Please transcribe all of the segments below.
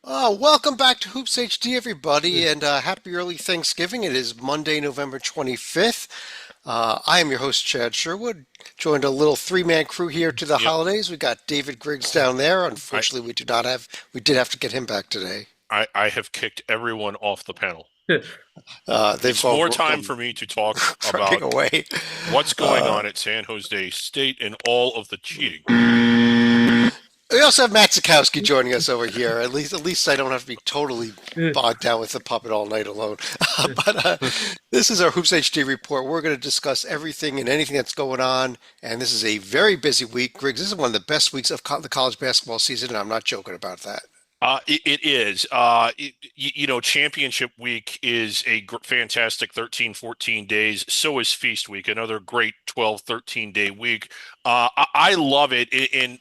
Welcome back to Hoops HD, everybody, and happy early Thanksgiving. It is Monday, November 25th. I am your host, Chad Sherwood. Joined a little three-man crew here to the Yep. holidays. We got David Griggs down there. I, Unfortunately, we did have to get him back today. I have kicked everyone off the panel. They've It's all more time gone for me to talk running about away. what's going Uh, on at San Jose State and all of the cheating. we also have Matt Zukowski joining us over here. At least I don't have to be totally bogged down with the puppet all night alone. But this is our Hoops HD report. We're going to discuss everything and anything that's going on. And this is a very busy week. Griggs, this is one of the best weeks of the college basketball season, and I'm not joking about that. It is. Championship week is a fantastic 13, 14 days. So is Feast Week, another great 12, 13-day week. I love it.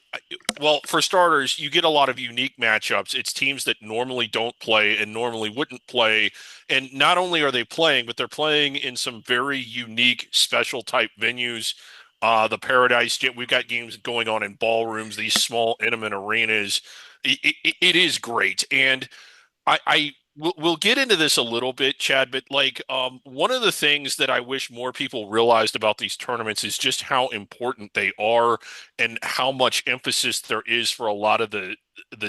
Well, for starters, you get a lot of unique matchups. It's teams that normally don't play and normally wouldn't play. And not only are they playing, but they're playing in some very unique, special type venues. The Paradise Gym, we've got games going on in ballrooms, these small, intimate arenas. It is great, and we'll get into this a little bit, Chad. But one of the things that I wish more people realized about these tournaments is just how important they are, and how much emphasis there is for a lot of the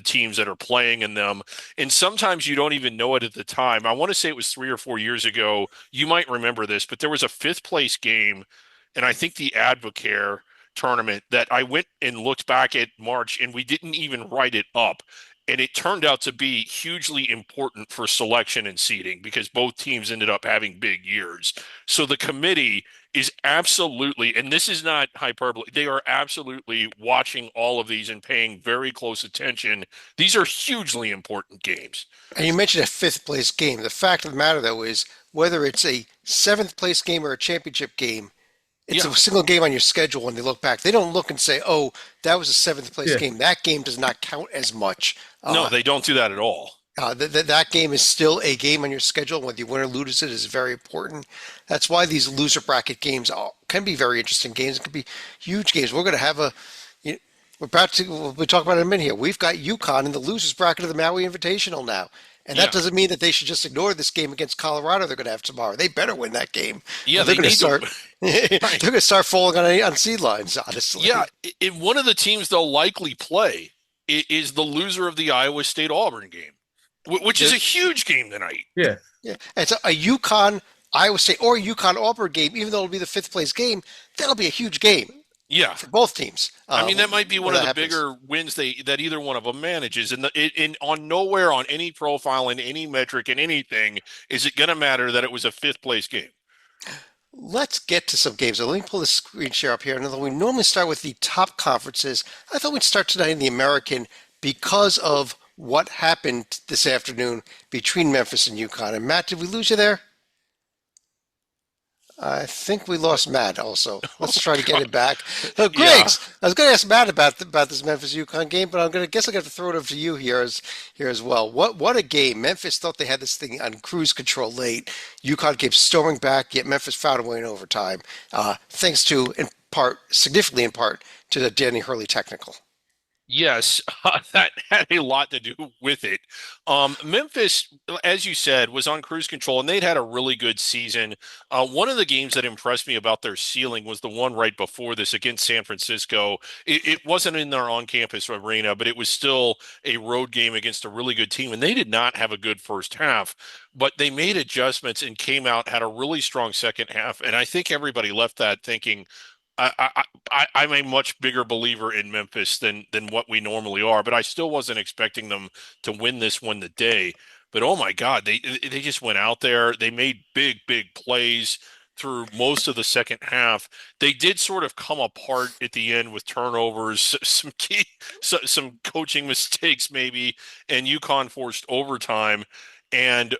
teams that are playing in them. And sometimes you don't even know it at the time. I want to say it was 3 or 4 years ago. You might remember this, but there was a fifth place game, and I think the Advocare tournament that I went and looked back at March, and we didn't even write it up. And it turned out to be hugely important for selection and seeding because both teams ended up having big years. So the committee is absolutely, and this is not hyperbole, they are absolutely watching all of these and paying very close attention. These are hugely important games. And you mentioned a fifth place game. The fact of the matter, though, is whether it's a seventh place game or a championship game, it's Yeah. a single game on your schedule when they look back. They don't look and say, "Oh, that was a seventh place Yeah. game. That game does not count as much." No, Uh, they don't do that at all. that game is still a game on your schedule. Whether you win or lose it is very important. That's why these loser bracket games can be very interesting games. It can be huge games. We're going to have you know, we're about to, we'll talk about it in a minute here. We've got UConn in the losers bracket of the Maui Invitational now. And that Yeah. doesn't mean that they should just ignore this game against Colorado they're going to have tomorrow. They better win that game. Yeah, Or they're they going to need to. start they're Right. going to start falling on seed lines, Yeah, honestly. one of the teams they'll likely play is the loser of the Iowa State Auburn game, which is They're, a huge game tonight. Yeah. yeah, it's a UConn Iowa State or UConn Auburn game, even though it'll be the fifth place game. That'll be a huge game Yeah. for both teams I mean, that might be when one of that the happens. bigger wins that either one of them manages. And on nowhere on any profile, in any metric, in anything, is it going to matter that it was a fifth place game. Let's get to some games. So let me pull the screen share up here. And we normally start with the top conferences. I thought we'd start tonight in the American because of what happened this afternoon between Memphis and UConn. And Matt, did we lose you there? I think we lost Matt also. Let's try to get God. it back. So, Yeah. Griggs, I was going to ask Matt about this Memphis UConn game, but I'm going to guess I got to throw it over to you here as well. What a game! Memphis thought they had this thing on cruise control late. UConn came storming back, yet Memphis found a way in overtime, thanks to significantly in part, to the Danny Hurley technical. Yes, that had a lot to do with it. Memphis, as you said, was on cruise control, and they'd had a really good season. One of the games that impressed me about their ceiling was the one right before this against San Francisco. It wasn't in their on-campus arena, but it was still a road game against a really good team, and they did not have a good first half, but they made adjustments and came out, had a really strong second half, and I think everybody left that thinking, I'm a much bigger believer in Memphis than what we normally are, but I still wasn't expecting them to win this one today. But oh my God, they just went out there. They made big plays through most of the second half. They did sort of come apart at the end with turnovers, some coaching mistakes maybe, and UConn forced overtime. And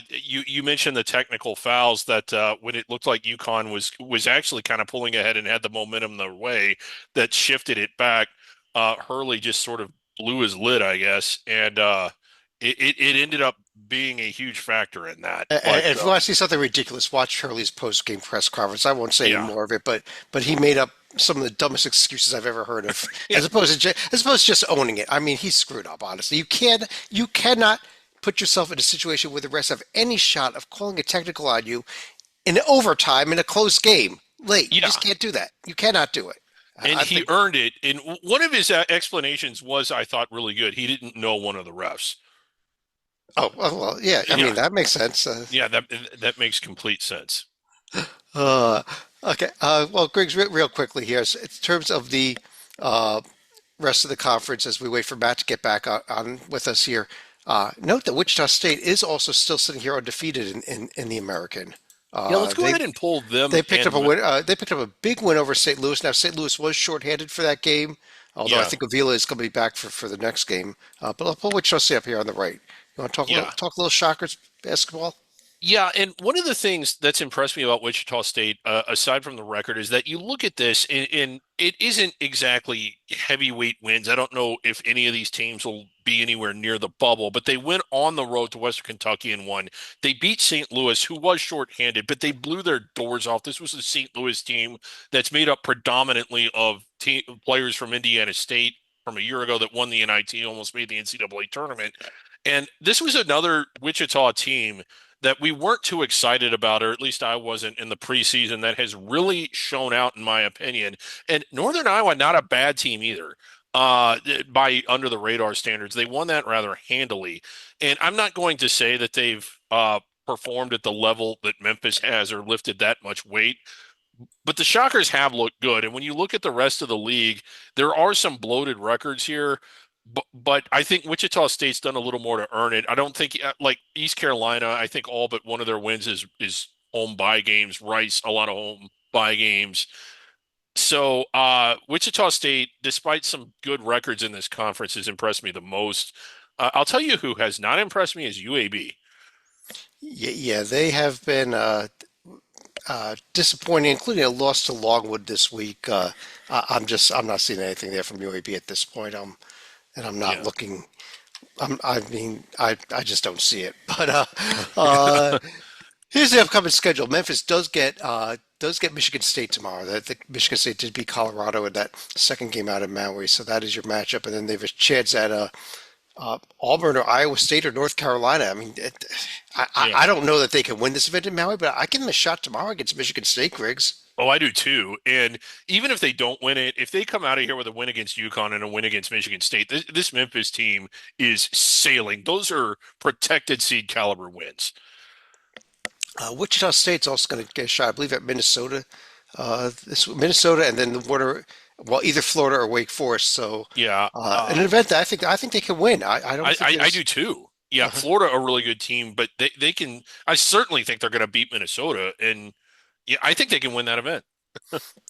you mentioned the technical fouls that when it looked like UConn was actually kind of pulling ahead and had the momentum their way, that shifted it back. Hurley just sort of blew his lid, I guess, and it ended up being a huge factor in that. And But if you want to see something ridiculous, watch Hurley's post-game press conference. I won't say any yeah, more of it, but he made up. some of the dumbest excuses I've ever heard of, Yeah. as opposed to just owning it. I mean, he's screwed up. Honestly, you cannot put yourself in a situation where the refs have any shot of calling a technical on you in overtime in a close game late. You Yeah. just can't do that. You cannot do it. And I he think. earned it. And one of his explanations was, I thought, really good. He didn't know one of the refs. Oh well, yeah. I Yeah. mean, that makes sense. Yeah, that makes complete sense. Uh, okay. Well, Griggs, real quickly here, in terms of the uh, rest of the conference, as we wait for Matt to get back on with us here, note that Wichita State is also still sitting here undefeated in the American. Yeah, let's go They ahead and pull them they picked up a and win. They picked up a big win over St. Louis. Now St. Louis was shorthanded for that game, although I yeah, think Avila is going to be back for the next game. But I'll pull Wichita State up here on the right. You want to yeah. talk a little Shockers basketball? Yeah, and one of the things that's impressed me about Wichita State, aside from the record, is that you look at this and it isn't exactly heavyweight wins. I don't know if any of these teams will be anywhere near the bubble, but they went on the road to Western Kentucky and won. They beat St. Louis, who was shorthanded, but they blew their doors off. This was a St. Louis team that's made up predominantly of players from Indiana State from a year ago that won the NIT, almost made the NCAA tournament. And this was another Wichita team that we weren't too excited about, or at least I wasn't in the preseason, that has really shown out, in my opinion. And Northern Iowa, not a bad team either, by under the radar standards. They won that rather handily. And I'm not going to say that they've performed at the level that Memphis has or lifted that much weight, but the Shockers have looked good. And when you look at the rest of the league, there are some bloated records here. But I think Wichita State's done a little more to earn it. I don't think like East Carolina. I think all but one of their wins is home bye games. Rice, a lot of home bye games. So Wichita State, despite some good records in this conference, has impressed me the most. I'll tell you who has not impressed me is UAB. Yeah, they have been disappointing, including a loss to Longwood this week. I'm not seeing anything there from UAB at this point. And I'm not Yeah. looking. I just don't see it. But uh, here's the upcoming schedule. Memphis does get Michigan State tomorrow. The Michigan State did beat Colorado in that second game out of Maui, so that is your matchup. And then they have a chance at Auburn or Iowa State or North Carolina. I mean, Yeah. I don't know that they can win this event in Maui, but I give them a shot tomorrow against Michigan State, Griggs. Oh, I do too. And even if they don't win it, if they come out of here with a win against UConn and a win against Michigan State, this Memphis team is sailing. Those are protected seed caliber wins. Wichita State's also going to get a shot, I believe, at Minnesota. This Minnesota, and then the winner, well, either Florida or Wake Forest. So, Yeah. an event that I think they can win. I don't think I there's. do too. Yeah, Uh, Florida, a really good team, but they can, I certainly think they're going to beat Minnesota. And yeah, I think they can win that event.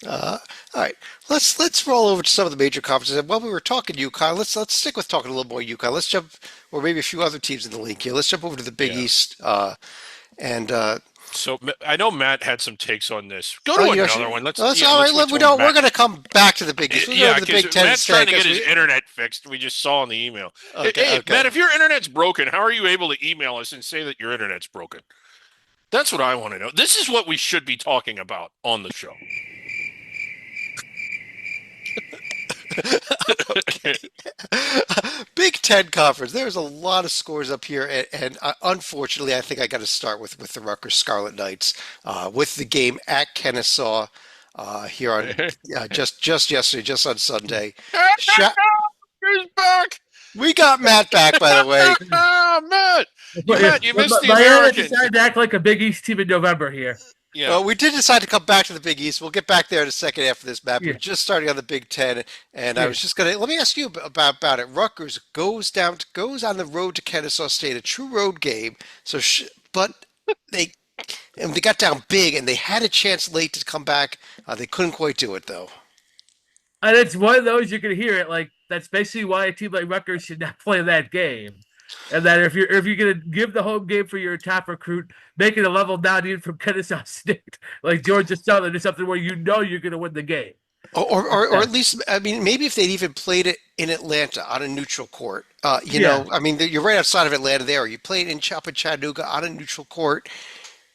uh, all right, let's roll over to some of the major conferences. And while we were talking UConn, let's stick with talking a little more UConn. Let's jump, or maybe a few other teams in the league here. Let's jump over to the Big Yeah. East. And So I know Matt had some takes on this. Go oh, to you another actually, one. that's Yeah, all right. let's wait We till don't. We're Matt. going to come back to the Big East. We're going Yeah, to the because Big Ten Matt's trying instead. to get 'Cause his we, internet fixed. We just saw in the email. Hey, okay, hey, okay. Matt, if your internet's broken, how are you able to email us and say that your internet's broken? That's what I want to know. This is what we should be talking about on the show. Okay. Big Ten conference. There's a lot of scores up here, and unfortunately, I think I got to start with the Rutgers Scarlet Knights with the game at Kennesaw here on just yesterday, just on Sunday. Sha He's back. we got Matt back, by the way. Matt, But, you missed the Miami American. decided to act like a Big East team in November here. Yeah, We did decide to come back to the Big East. We'll get back there in a second after this, Matt. But Yeah, we're just starting on the Big Ten, and I yeah. was just gonna let me ask you about it. Rutgers goes on the road to Kennesaw State, a true road game. But they and they got down big, and they had a chance late to come back. They couldn't quite do it though. And it's one of those you can hear it like that's basically why a team like Rutgers should not play that game. And that if you're gonna give the home game for your top recruit, make it a level down even from Kennesaw State, like Georgia Southern, is something where you know you're gonna win the game. Or at least, I mean, maybe if they'd even played it in Atlanta on a neutral court. Yeah, I mean, you're right outside of Atlanta there. You play it in Chattanooga on a neutral court,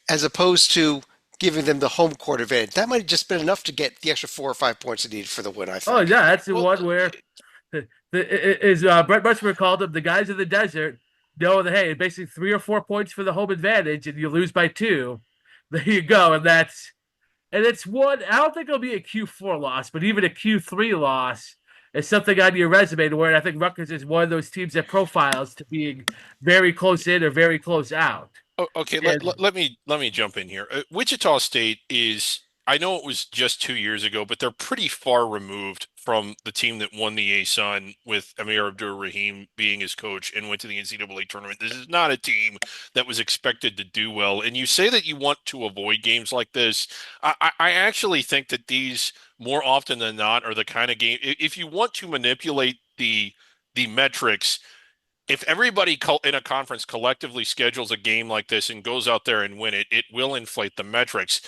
as opposed to giving them the home court advantage. That might have just been enough to get the extra 4 or 5 points they needed for the win, I Oh think. yeah, that's the Well, one where is Brett Musburger called them the guys of the desert know that hey, basically 3 or 4 points for the home advantage, and you lose by two. There you go, and it's one. I don't think it'll be a Q4 loss, but even a Q3 loss is something on your resume to where I think Rutgers is one of those teams that profiles to being very close in or very close out. Okay, And let me jump in here. Wichita State is, I know it was just 2 years ago, but they're pretty far removed from the team that won the ASUN with Amir Abdur-Rahim being his coach and went to the NCAA tournament. This is not a team that was expected to do well. And you say that you want to avoid games like this. I actually think that these more often than not are the kind of game. If you want to manipulate the metrics, if everybody in a conference collectively schedules a game like this and goes out there and win it, it will inflate the metrics.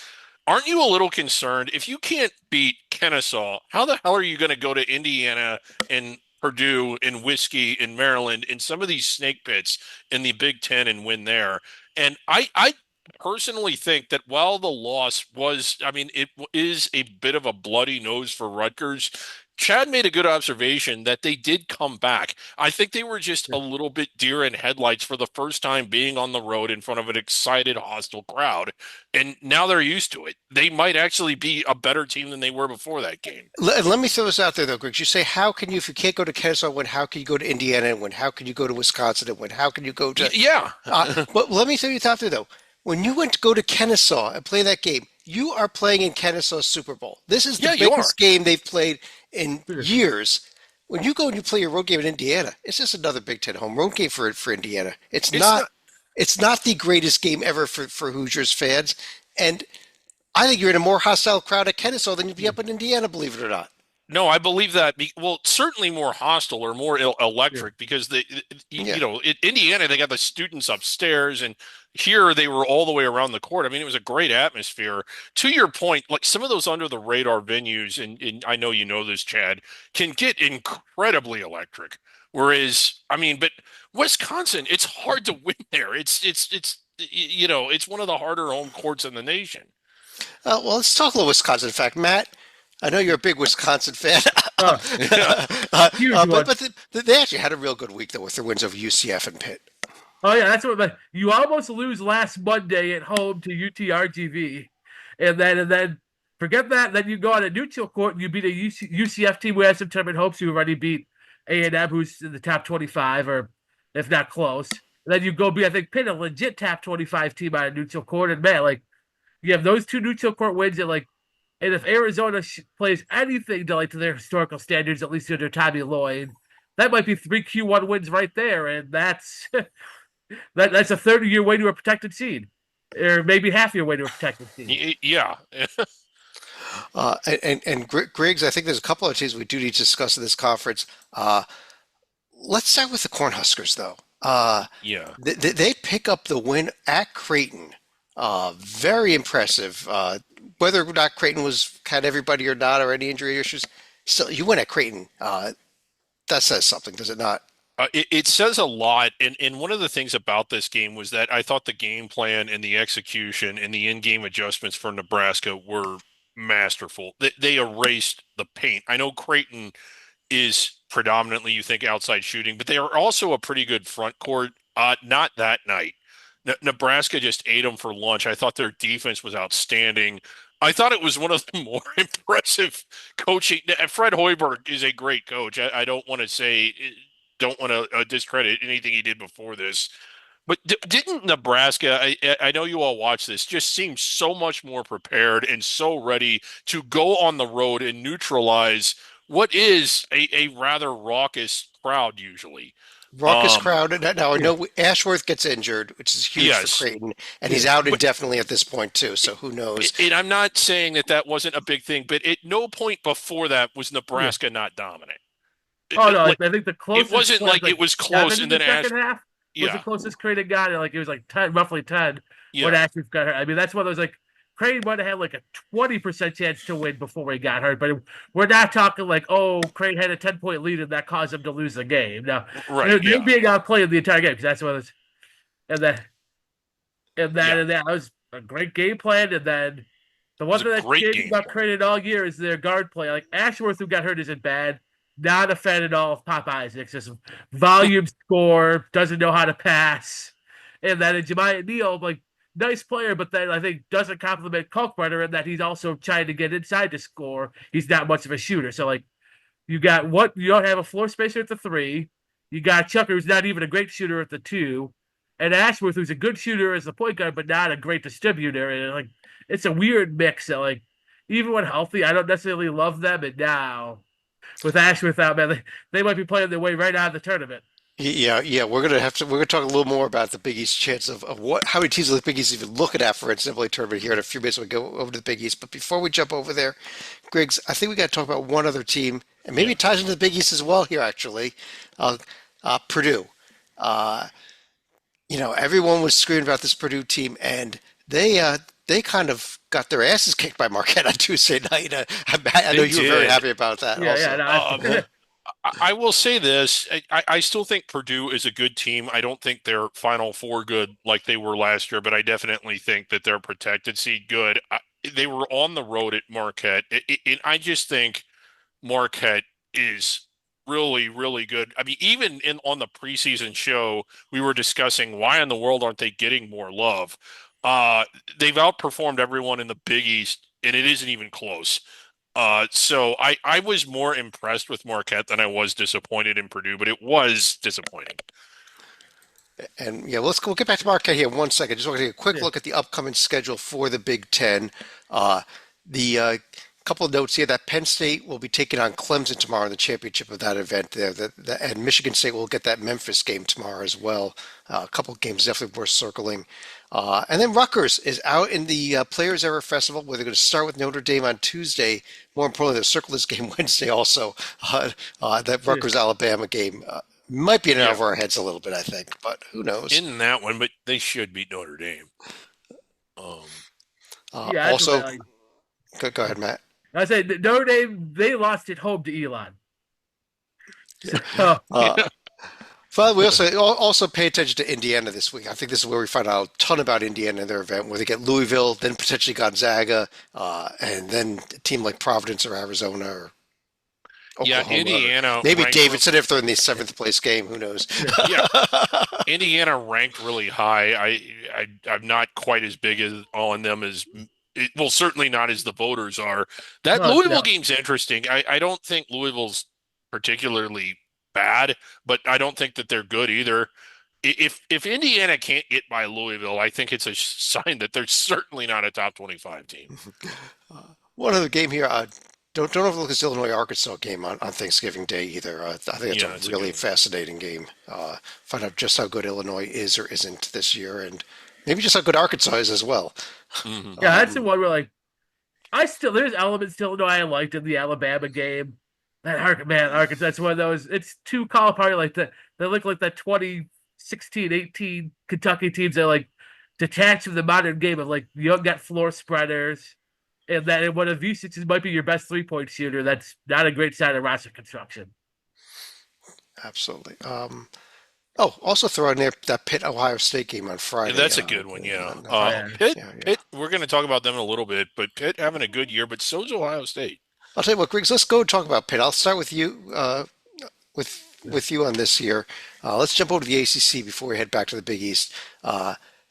Aren't you a little concerned if you can't beat Kennesaw? How the hell are you going to go to Indiana and Purdue and Whiskey in Maryland in some of these snake pits in the Big Ten and win there? And I personally think that while the loss was, I mean, it is a bit of a bloody nose for Rutgers. Chad made a good observation that they did come back. I think they were just a little bit deer in headlights for the first time being on the road in front of an excited, hostile crowd. And now they're used to it. They might actually be a better team than they were before that game. Let me throw this out there, though, Griggs. You say, how can you, if you can't go to Kennesaw and win, how can you go to Indiana and win? How can you go to Wisconsin and win? How can you go to. Yeah. But let me throw you out there, though. When you went to go to Kennesaw and play that game, you are playing in Kennesaw's Super Bowl. This is the Yeah, you are. biggest game they've played in years. When you go and you play your road game in Indiana, it's just another Big Ten home road game for Indiana. It's not. It's not the greatest game ever for Hoosiers fans. And I think you're in a more hostile crowd at Kennesaw than you'd be up in Indiana, believe it or not. No, I believe that. Well, certainly more hostile or more electric because Yeah. in Indiana they got the students upstairs, and here they were all the way around the court. I mean, it was a great atmosphere. To your point, like some of those under the radar venues, and I know you know this, Chad, can get incredibly electric. Whereas, I mean, but Wisconsin, it's hard to win there. It's one of the harder home courts in the nation. Well, let's talk a little Wisconsin. In fact, Matt, I know you're a big Wisconsin fan. oh, Yeah. huge But one. they actually had a real good week, though, with their wins over UCF and Pitt. Oh yeah, that's what. But you almost lose last Monday at home to UTRGV, and then forget that. Then you go on a neutral court and you beat a UCF team who has some tournament hopes. Who already beat A&M, who's in the top 25 or if not close. And then you go beat I think Pitt, a legit top 25 team on a neutral court. And man, like you have those two neutral court wins, and if Arizona plays anything to their historical standards, at least under Tommy Lloyd, that might be three Q1 wins right there, and that's that's a third of your way to a protected seed, or maybe half your way to a protected seed. Yeah. Griggs, I think there's a couple of teams we do need to discuss in this conference. Let's start with the Cornhuskers, though. Yeah. They pick up the win at Creighton. Very impressive. Whether or not Creighton was kind of everybody or not, or any injury issues, still you win at Creighton. That says something, does it not? It says a lot, and one of the things about this game was that I thought the game plan and the execution and the in-game adjustments for Nebraska were masterful. They erased the paint. I know Creighton is predominantly, you think, outside shooting, but they are also a pretty good front court. Not that night. Nebraska just ate them for lunch. I thought their defense was outstanding. I thought it was one of the more impressive coaching. Fred Hoiberg is a great coach. I don't want to discredit anything he did before this. But didn't Nebraska, I know you all watch this, just seem so much more prepared and so ready to go on the road and neutralize what is a rather raucous crowd usually. Raucous crowd. Now I know Ashworth gets injured, which is huge for Yes, Creighton, and he's out indefinitely at this point too. So who knows? and I'm not saying that wasn't a big thing, but at no point before that was Yeah. Nebraska not dominant. Oh no, Like I think the it closest wasn't was like it was close, 7 in and the then second half was the yeah, closest Creighton got, and it was like 10, roughly 10 when yeah, Ashworth got hurt. I mean, that's one of those Creighton might have had like a 20% chance to win before he got hurt, but we're not talking like, oh, Creighton had a 10-point lead and that caused them to lose the game. Now right, they're yeah, being outplayed the entire game because that's what it was, and that and that yeah. and that I was a great game plan, and then the It was one a thing that great they've game got plan. credit all year is their guard play. Like Ashworth, who got hurt, isn't bad. Not a fan at all of Pop Isaacs. Just volume score, doesn't know how to pass. And then Jemiah Neal, like nice player, but then I think doesn't compliment Kalkbrenner in that he's also trying to get inside to score. He's not much of a shooter. So like you got what you don't have a floor spacer at the three. You got Chucker, who's not even a great shooter at the two, and Ashworth, who's a good shooter as the point guard, but not a great distributor. And like it's a weird mix that like even when healthy, I don't necessarily love them. And now with Ashworth out, man, they might be playing their way right out of the tournament. Yeah. We're gonna talk a little more about the Big East chance of what how many teams of the Big East even looking at for NCAA tournament here in a few minutes. We go over to the Big East, but before we jump over there, Griggs, I think we got to talk about one other team, and maybe Yeah. it ties into the Big East as well here. Actually, uh, Purdue. Uh, everyone was screaming about this Purdue team, and they kind of got their asses kicked by Marquette on Tuesday night. I know They you were very did. happy about that, Yeah. also. No, I will say this. I still think Purdue is a good team. I don't think they're Final Four good like they were last year, but I definitely think that they're protected seed good. They were on the road at Marquette. I just think Marquette is really, really good. I mean, even in on the preseason show, we were discussing why in the world aren't they getting more love? Uh, they've outperformed everyone in the Big East, and it isn't even close. So I was more impressed with Marquette than I was disappointed in Purdue, but it was disappointing. And yeah, we'll get back to Marquette here in 1 second. Just want to take a quick yeah, look at the upcoming schedule for the Big Ten. The couple of notes here that Penn State will be taking on Clemson tomorrow in the championship of that event there. And Michigan State will get that Memphis game tomorrow as well. A couple of games definitely worth circling. And then Rutgers is out in the Players Era Festival where they're going to start with Notre Dame on Tuesday. More importantly, they'll circle this game Wednesday also. That yeah. Rutgers Alabama game might be in Yeah, over our heads a little bit, I think, but who knows? in that one, but they should beat Notre Dame. Yeah, that's what Also, I, go ahead, Matt. I said Notre Dame, they lost at home to Elon. So, Uh, but we also pay attention to Indiana this week. I think this is where we find out a ton about Indiana and their event, where they get Louisville, then potentially Gonzaga, and then a team like Providence or Arizona or Yeah, Oklahoma, or Indiana maybe ranked. Davidson if they're in the seventh place game. Who knows? yeah. Yeah, Indiana ranked really high. I'm not quite as big as on them as well, certainly not as the voters are. That No, Louisville no. game's interesting. I don't think Louisville's particularly bad, but I don't think that they're good either. If Indiana can't get by Louisville, I think it's a sign that they're certainly not a top 25 team. One other game here. Don't overlook this Illinois Arkansas game on Thanksgiving Day either. I think it's Yeah, it's a a really good one. fascinating game. Find out just how good Illinois is or isn't this year, and maybe just how good Arkansas is as well. Hmm. Yeah, that's the Um, one where like I still there's elements still know I liked in the Alabama game. Man, Arkansas, that's one of those. It's too call apart like that. They look like that 2016, 18 Kentucky teams that are like detached from the modern game of like you don't got floor spreaders. And that one of V6s might be your best 3-point shooter. That's not a great sign of roster construction. Absolutely. Also throw in there that Pitt Ohio State game on And Friday. that's a good one, yeah. Oh, yeah. Pitt, Yeah, yeah. Pitt, we're going to talk about them in a little bit, but Pitt having a good year, but so's Ohio State. I'll tell you what, Griggs. Let's go talk about Pitt. I'll start with you. With you on this here. Let's jump over to the ACC before we head back to the Big East.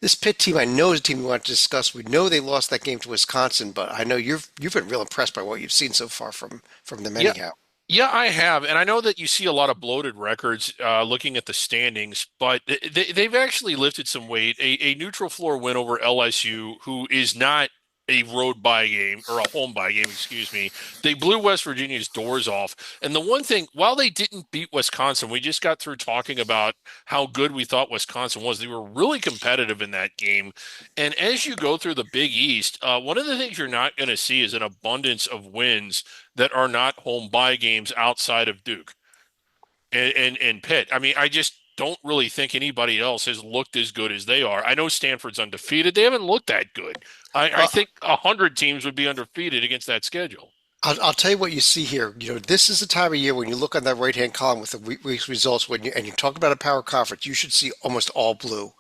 This Pitt team, I know is a team we want to discuss. We know they lost that game to Wisconsin, but I know you've been real impressed by what you've seen so far from them Yeah, anyhow. yeah, I have, and I know that you see a lot of bloated records looking at the standings, but they've actually lifted some weight. A neutral floor win over LSU, who is not a road bye game or a home bye game, excuse me. They blew West Virginia's doors off. And the one thing, while they didn't beat Wisconsin, we just got through talking about how good we thought Wisconsin was. They were really competitive in that game. And as you go through the Big East, one of the things you're not going to see is an abundance of wins that are not home bye games outside of Duke and Pitt. I mean, I just don't really think anybody else has looked as good as they are. I know Stanford's undefeated. They haven't looked that good. I Uh, think 100 teams would be undefeated against that schedule. I'll tell you what you see here. This is the time of year when you look on that right-hand column with the week's results. When you talk about a power conference, you should see almost all blue.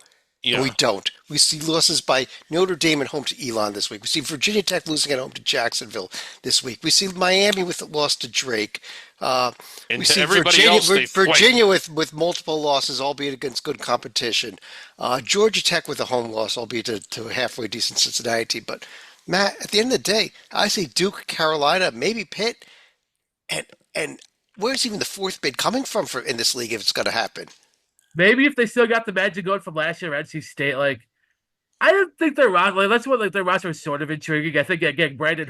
and we Yeah. don't. We see losses by Notre Dame at home to Elon this week. We see Virginia Tech losing at home to Jacksonville this week. We see Miami with a loss to Drake. Uh, we And to see everybody Virginia, else, they've played. Virginia with multiple losses, albeit against good competition. Georgia Tech with a home loss, albeit to a halfway decent Cincinnati team. But Matt, at the end of the day, I see Duke, Carolina, maybe Pitt, and and where's even the fourth bid coming from for in this league if it's going to happen? Maybe if they still got the magic going from last year, NC State, like I don't think their roster. Like, that's what like their roster is sort of intriguing. I think again, Brandon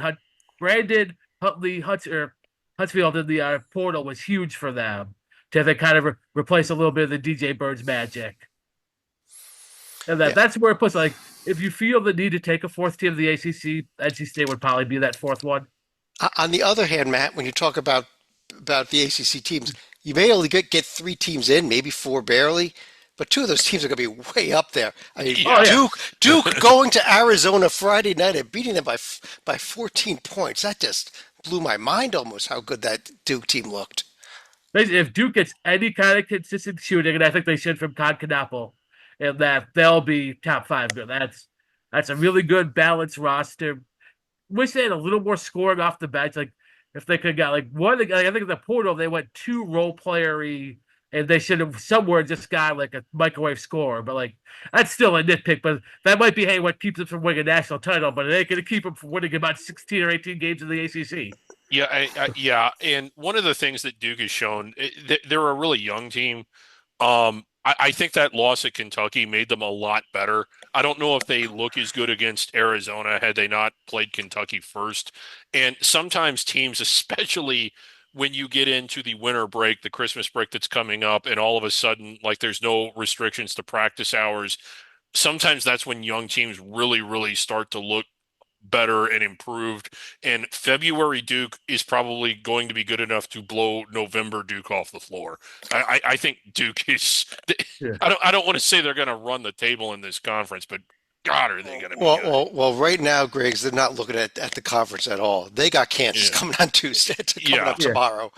Huntley Huntsfield in the portal was huge for them to they kind of replace a little bit of the DJ Birds magic, and Yeah. that's where it puts like if you feel the need to take a fourth team of the ACC, NC State would probably be that fourth one. On the other hand, Matt, when you talk about the ACC teams, you may only get three teams in, maybe four barely, but two of those teams are going to be way up there. I mean, Oh Yeah. yeah, Duke going to Arizona Friday night and beating them by 14 points. That just blew my mind almost how good that Duke team looked. basically, if Duke gets any kind of consistent shooting, and I think they should from Concanapple, and that they'll be top five. Good. That's a really good balanced roster. Wish they had a little more scoring off the bench. Like if they could get like one, like, I think in the portal they went two role playery, and they should have somewhere just got like a microwave score. But like that's still a nitpick. But that might be hey what keeps them from winning a national title. But it ain't going to keep them from winning about 16 or 18 games in the ACC. Yeah, yeah, and one of the things that Duke has shown, they're a really young team. I think that loss at Kentucky made them a lot better. I don't know if they look as good against Arizona had they not played Kentucky first. And sometimes teams, especially when you get into the winter break, the Christmas break that's coming up, and all of a sudden, like there's no restrictions to practice hours, sometimes that's when young teams really, really start to look better and improved. And February Duke is probably going to be good enough to blow November Duke off the floor. I think Duke is. Yeah. I don't want to say they're going to run the table in this conference, but God, are they going to be Well, good? well, right now, Griggs, they're not looking at the conference at all. They got Kansas Yeah, coming on Tuesday, coming yeah, up Yeah. tomorrow.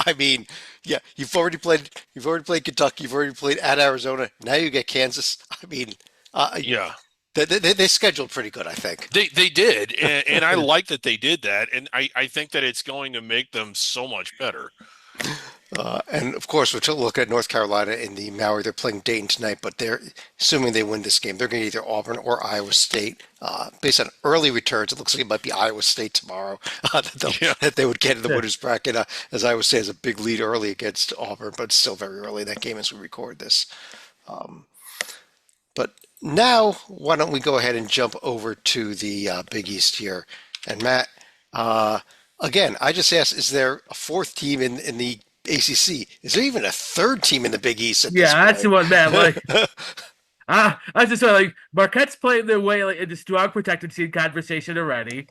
I mean, yeah, you've already played Kentucky, you've already played at Arizona. Now you get Kansas. I mean, uh, yeah. they scheduled pretty good, I think. They did, and I like that they did that, and I think that it's going to make them so much better. And of course, we're looking at North Carolina in the Maui. They're playing Dayton tonight, but they're assuming they win this game. They're going to either Auburn or Iowa State. Based on early returns, it looks like it might be Iowa State tomorrow Yeah, that they would get in the Yeah. winners bracket. As Iowa State has a big lead early against Auburn, but it's still very early in that game as we record this. But now, why don't we go ahead and jump over to the Big East here? And Matt, uh, again, I just asked, is there a fourth team in the ACC? Is there even a third team in the Big East at this Yeah, that's the point? one, man. Like I was just saying, like Marquette's playing their way like into strong protected seed conversation already.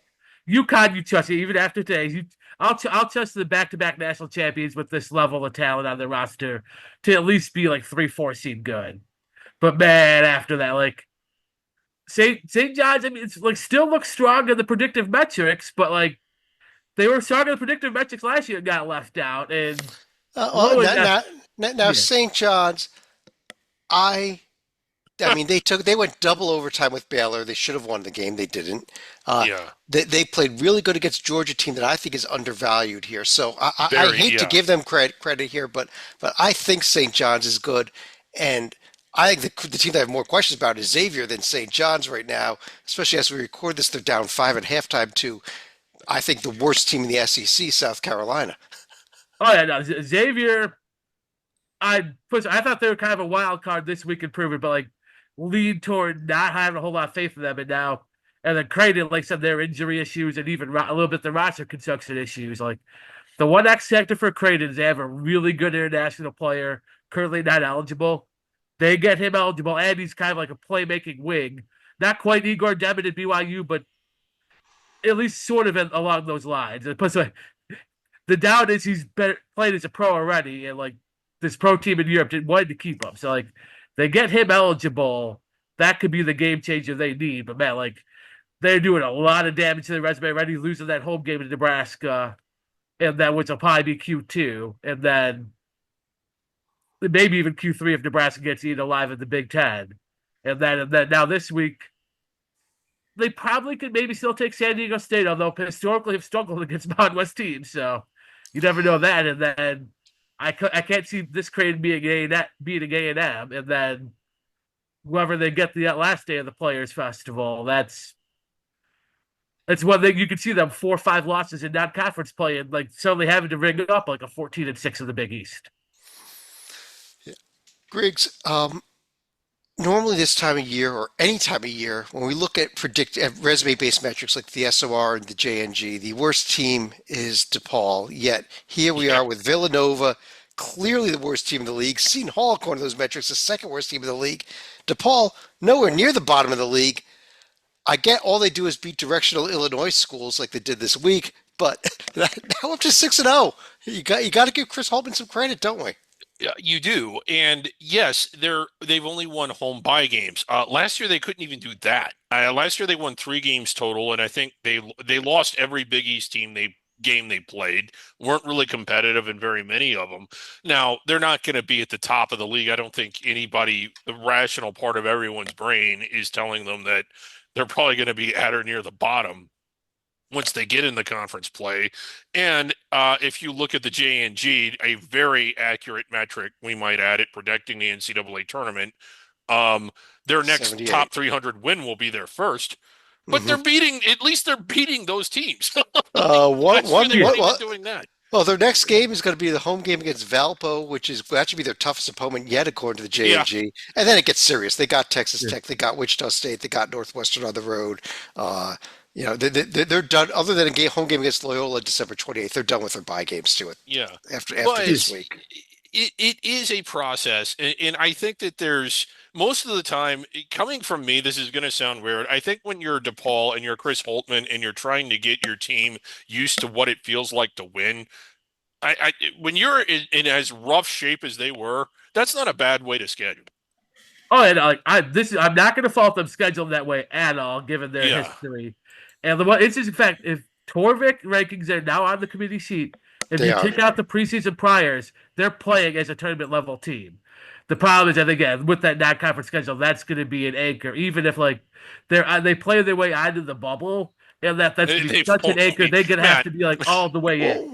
UConn, you trust it even after today. I'll trust the back-to-back national champions with this level of talent on their roster to at least be like 3-4 seed good. But man, after that, like St. John's, I mean, it's like still looks strong in the predictive metrics, but like they were strong in the predictive metrics last year and got left out. And Well, low enough, now yeah, St. John's, I I mean, they went double overtime with Baylor. They should have won the game. They didn't. Uh, yeah, they played really good against Georgia team that I think is undervalued here. So I very, hate to yeah. give them credit here, but I think St. John's is good, and I think the team that I have more questions about is Xavier than St. John's right now. Especially as we record this, they're down five at halftime to I think the worst team in the SEC, South Carolina. oh yeah, no, Xavier. I thought they were kind of a wild card this week improvement, but like lead toward not having a whole lot of faith in them. And then Creighton, like some of their injury issues and even a little bit the roster construction issues. Like the one X factor for Creighton is they have a really good international player currently not eligible. They get him eligible, and he's kind of like a playmaking wing. Not quite Igor Debit at BYU, but at least sort of along those lines. And plus, like, the doubt is he's better played as a pro already, and like this pro team in Europe didn't want to keep him. So like they get him eligible, that could be the game changer they need. But man, like they're doing a lot of damage to their resume already, losing that home game in Nebraska, and that which will probably be Q2, and then maybe even Q3 if Nebraska gets eaten alive in the Big Ten. And then now this week, they probably could maybe still take San Diego State, although historically have struggled against Mountain West teams. So you never know that. And then I can't see this crane being beating A&M, and then whoever they get the last day of the Players Festival, that's one thing you can see them 4 or 5 losses in non-conference play and like suddenly having to ring up like a 14-6 in the Big East. Griggs, normally this time of year or any time of year, when we look at resume-based metrics like the SOR and the JNG, the worst team is DePaul. Yet here we Yeah. are with Villanova, clearly the worst team in the league. Seton Hall, according to those metrics, the second worst team in the league. DePaul, nowhere near the bottom of the league. I get all they do is beat directional Illinois schools like they did this week, but now up to 6-0. You got to give Chris Holtman some credit, don't we? Yeah, you do. And yes, they've only won home bye games. Last year they couldn't even do that. Last year they won 3 games total, and I think they lost every Big East game they played. Weren't really competitive in very many of them. Now, they're not going to be at the top of the league. I don't think anybody, the rational part of everyone's brain is telling them that they're probably going to be at or near the bottom once they get in the conference play. And if you look at the JNG, a very accurate metric, we might add it, predicting the NCAA tournament, um, their next 78. top 300 win will be their first. But Hmm. at least they're beating those teams. One, Last year one, they one, weren't even one, doing that. Well, their next game is going to be the home game against Valpo, which is that should be their toughest opponent yet, according to the Yeah, JNG. And then it gets serious. They got Texas Yeah. Tech, they got Wichita State, they got Northwestern on the road. They're done. Other than a home game against Loyola December 28th, they're done with their bye games to it yeah. after But this week. it is a process. And I think that there's most of the time, coming from me, this is going to sound weird. I think when you're DePaul and you're Chris Holtman and you're trying to get your team used to what it feels like to win, when you're in as rough shape as they were, that's not a bad way to schedule. Oh, and I'm not going to fault them scheduling that way at all, given their Yeah. history. And the one interesting fact: if Torvik rankings are now on the committee sheet, if They you are. take out the preseason priors, they're playing as a tournament level team. The problem is that again, with that non-conference schedule, that's going to be an anchor. Even if like they play their way out of the bubble, and that's going to be They such an won't anchor. be. They're going to have Matt, to be like all the way in.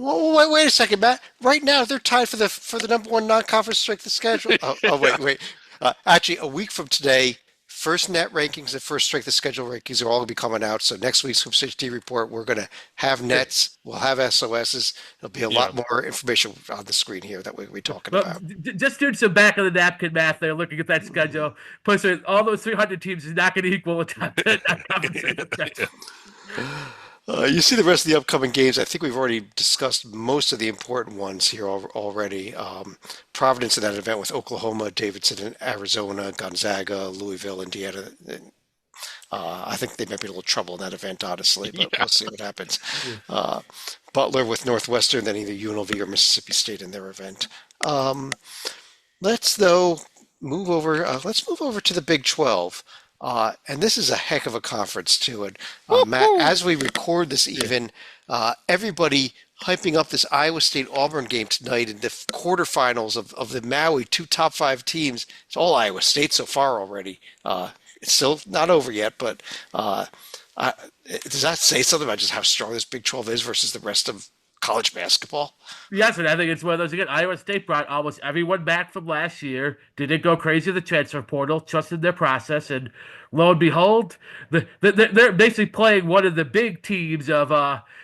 Wait a second, Matt. Right now, they're tied for the number one non-conference strength of schedule. Wait. Actually, a week from today, first net rankings and first strength of schedule rankings are all going to be coming out. So next week's HoopsHD report, we're going to have nets, we'll have SOSs. There'll be a yeah. lot more information on the screen here that we'll be talking But about. just doing some back of the napkin math there, looking at that schedule, plus all those 300 teams is not going to equal a top 10 conference schedule. You see the rest of the upcoming games. I think we've already discussed most of the important ones here already. Providence in that event with Oklahoma, Davidson in Arizona, Gonzaga, Louisville, Indiana. I think they might be a little trouble in that event, honestly, but Yeah. we'll see what happens. Uh, Butler with Northwestern, then either UNLV or Mississippi State in their event. Um, let's though move over. Let's move over to the Big 12. And this is a heck of a conference too. And Matt, Woo-hoo! as we record this, even everybody hyping up this Iowa State Auburn game tonight in the quarterfinals of the Maui, two top five teams. It's all Iowa State so far already. It's still not over yet, but I, does that say something about just how strong this Big 12 is versus the rest of college basketball? Yes, and I think it's one of those again. Iowa State brought almost everyone back from last year. Didn't go crazy in the transfer portal, trusted their process, and lo and behold, they're basically playing one of the big teams of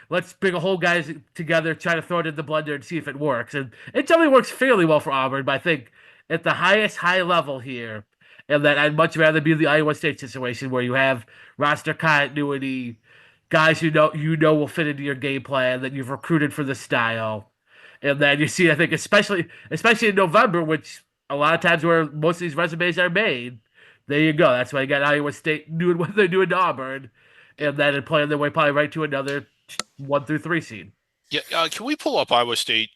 let's bring a whole guys together, try to throw it in the blender and see if it works. And it generally works fairly well for Auburn, but I think at the highest high level here, and that I'd much rather be the Iowa State situation where you have roster continuity, guys you know will fit into your game plan that you've recruited for the style. And then you see, I think, especially in November, which a lot of times where most of these resumes are made, there you go. That's why you got Iowa State doing what they're doing to Auburn, and then playing their way probably right to another 1 through 3 seed. Yeah, can we pull up Iowa State?